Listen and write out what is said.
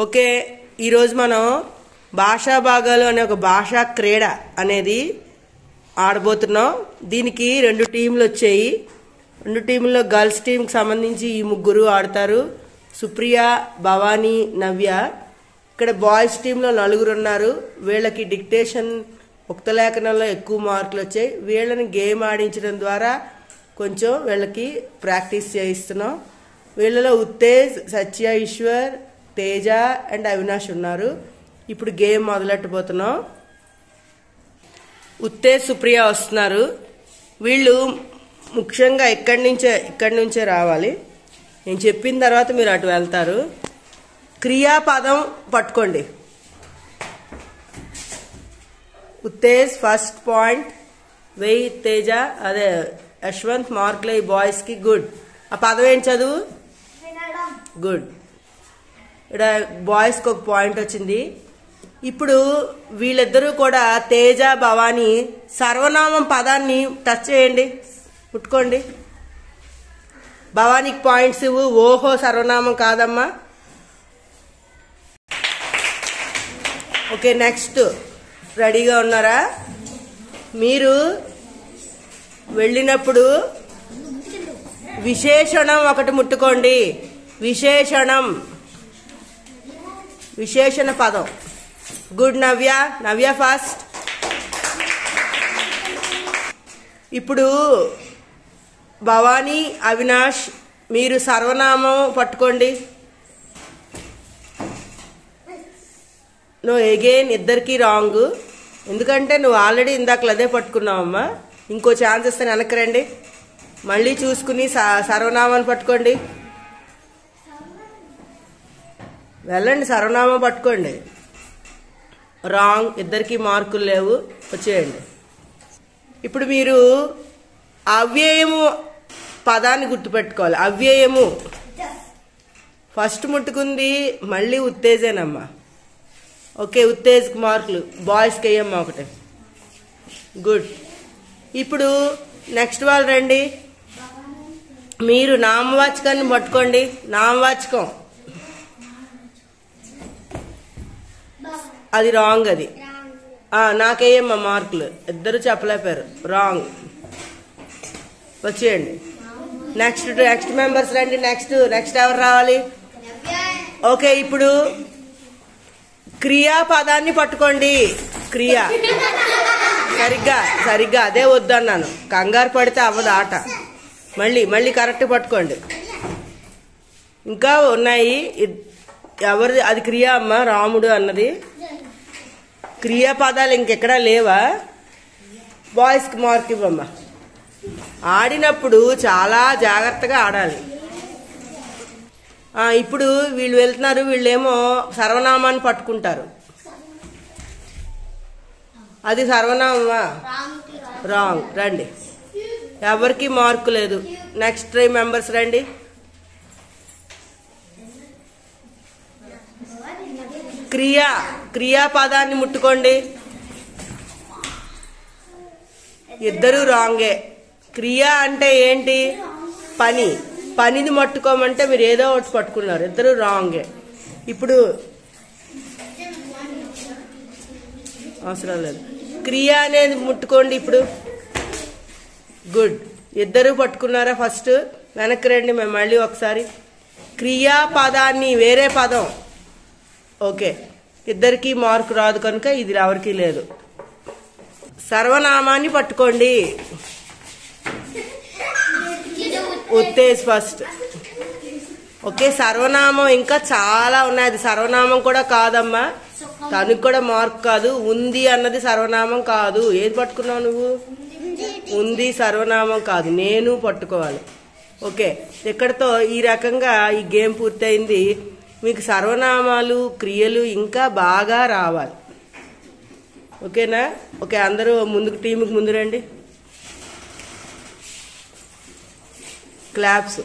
Okay, ఈరోజు మనం భాషా భాగాలు అనే ఒక భాషా క్రీడ అనేది ఆడబోతున్నాం. దీనికి 2 టీంలు వచ్చాయి. 2 టీంలో గర్ల్స్ టీంకి సంబంధించి ఈ ముగ్గురు ఆడతారు, సుప్రియ, భవానీ, నవ్య. ఇక్కడ బాయ్స్ టీంలో 4 ఉన్నారు. వీళ్ళకి డిక్టేషన్ ఉక్తలేఖనంలో ఎక్కువ మార్కులు వచ్చాయి. వీళ్ళని గేమ్ ఆడించడం ద్వారా కొంచెం వీళ్ళకి ప్రాక్టీస్ చేయిస్తున్నాం. వీళ్ళలో ఉత్తేజ్, సత్య, ఈశ్వర్, తేజ అండ్ అవినాష్ ఉన్నారు. ఇప్పుడు గేమ్ మొదలెట్టబోతున్నాం. ఉత్తేజ్, సుప్రియ వస్తున్నారు. వీళ్ళు ముఖ్యంగా ఇక్కడి నుంచే రావాలి. నేను చెప్పిన తర్వాత మీరు అటు వెళ్తారు. క్రియాపదం పట్టుకోండి. ఉత్తేజ్ ఫస్ట్ పాయింట్ వెయ్యి, తేజ అదే యశ్వంత్ మార్కులు ఈ బాయ్స్కి. గుడ్. ఆ పదం ఏం చదువు? గుడ్. ఇక్కడ బాయ్స్కి 1 పాయింట్ వచ్చింది. ఇప్పుడు వీళ్ళిద్దరూ కూడా తేజ, భవానీ సర్వనామం పదాన్ని టచ్ చేయండి, ముట్టుకోండి. భవానీకి పాయింట్స్ ఇవ్వు. ఓహో సర్వనామం కాదమ్మా. Okay, next. రెడీగా ఉన్నారా? మీరు వెళ్ళినప్పుడు విశేషణం ఒకటి ముట్టుకోండి. విశేషణ పదం. గుడ్. నవ్య ఫాస్ట్. ఇప్పుడు భవానీ, అవినాష్ మీరు సర్వనామం పట్టుకోండి. నువ్వు ఎగైన్ ఇద్దరికి రాంగ్, ఎందుకంటే నువ్వు ఆల్రెడీ ఇందాకలు అదే పట్టుకున్నావమ్మా. ఇంకో ఛాన్స్ ఇస్తాను, వెనక్కి రండి. మళ్ళీ చూసుకుని సర్వనామాన్ని పట్టుకోండి. వెళ్ళండి, సర్వనామం పట్టుకోండి. రాంగ్, ఇద్దరికి మార్కులు లేవు. వచ్చేయండి. ఇప్పుడు మీరు అవ్యయము పదాన్ని గుర్తుపెట్టుకోవాలి. అవ్యయము ఫస్ట్ ముట్టుకుంది మళ్ళీ ఉత్తేజేనమ్మా. ఓకే, ఉత్తేజ్కి మార్కులు. బాయ్స్కి వేయమ్మా ఒకటి. గుడ్. ఇప్పుడు నెక్స్ట్ వాళ్ళు రండి. మీరు నామవాచకాన్ని పట్టుకోండి. నామవాచకం అది రాంగ్. అది నాకేయమ్మా మార్కులు. ఇద్దరు చెప్పలేపారు. రాంగ్. వచ్చేయండి. నెక్స్ట్ మెంబర్స్ రండి. నెక్స్ట్ ఎవరు రావాలి? ఓకే, ఇప్పుడు క్రియాపదాన్ని పట్టుకోండి. క్రియ సరిగ్గా అదే వద్దన్నాను. కంగారు పడితే అవ్వదు ఆట. మళ్ళీ కరెక్ట్ పట్టుకోండి. ఇంకా ఉన్నాయి. ఎవరిది అది? క్రియ అమ్మ. రాముడు అన్నది క్రియాపదాలు ఇంకెక్కడా లేవా? బాయ్స్కి మార్క్ ఇవ్వమ్మా. ఆడినప్పుడు చాలా జాగ్రత్తగా ఆడాలి. ఇప్పుడు వీళ్ళు వెళ్తున్నారు. వీళ్ళేమో సర్వనామాన్ని పట్టుకుంటారు. అది సర్వనామా? రాంగ్. రండి, ఎవరికి మార్కు లేదు. నెక్స్ట్ 3 మెంబర్స్ రండి. క్రియాపదాన్ని ముట్టుకోండి. ఇద్దరు రాంగే. క్రియ అంటే ఏంటి? పనిని పట్టుకోమంటే మీరు ఏదో ఒకటి పట్టుకున్నారు. ఇద్దరు రాంగే. ఇప్పుడు అవసరం లేదు. క్రియ అనేది ముట్టుకోండి. ఇప్పుడు గుడ్. ఇద్దరు పట్టుకున్నారా? ఫస్ట్ వెనక్కి రండి. మేము మళ్ళీ ఒకసారి క్రియాపదాన్ని వేరే పదం. ఓకే, ఇద్దరికి మార్కు రాదు కనుక ఇది ఎవరికి లేదు. సర్వనామాన్ని పట్టుకోండి. ఉత్తేజ్ ఫస్ట్. ఓకే, సర్వనామం ఇంకా చాలా ఉన్నాయి. అది సర్వనామం కూడా కాదమ్మా. తనకు కూడా మార్క్ కాదు. ఉంది అన్నది సర్వనామం కాదు. ఏది పట్టుకున్నావు నువ్వు? ఉంది సర్వనామం కాదు. నేను పట్టుకోవాలి. ఓకే, ఇక్కడతో ఈ రకంగా ఈ గేమ్ పూర్తయింది. మీకు సర్వనామాలు, క్రియలు ఇంకా బాగా రావాలి. ఓకేనా? ఓకే, అందరూ టీంకి ముందు రండి. క్లాప్స్.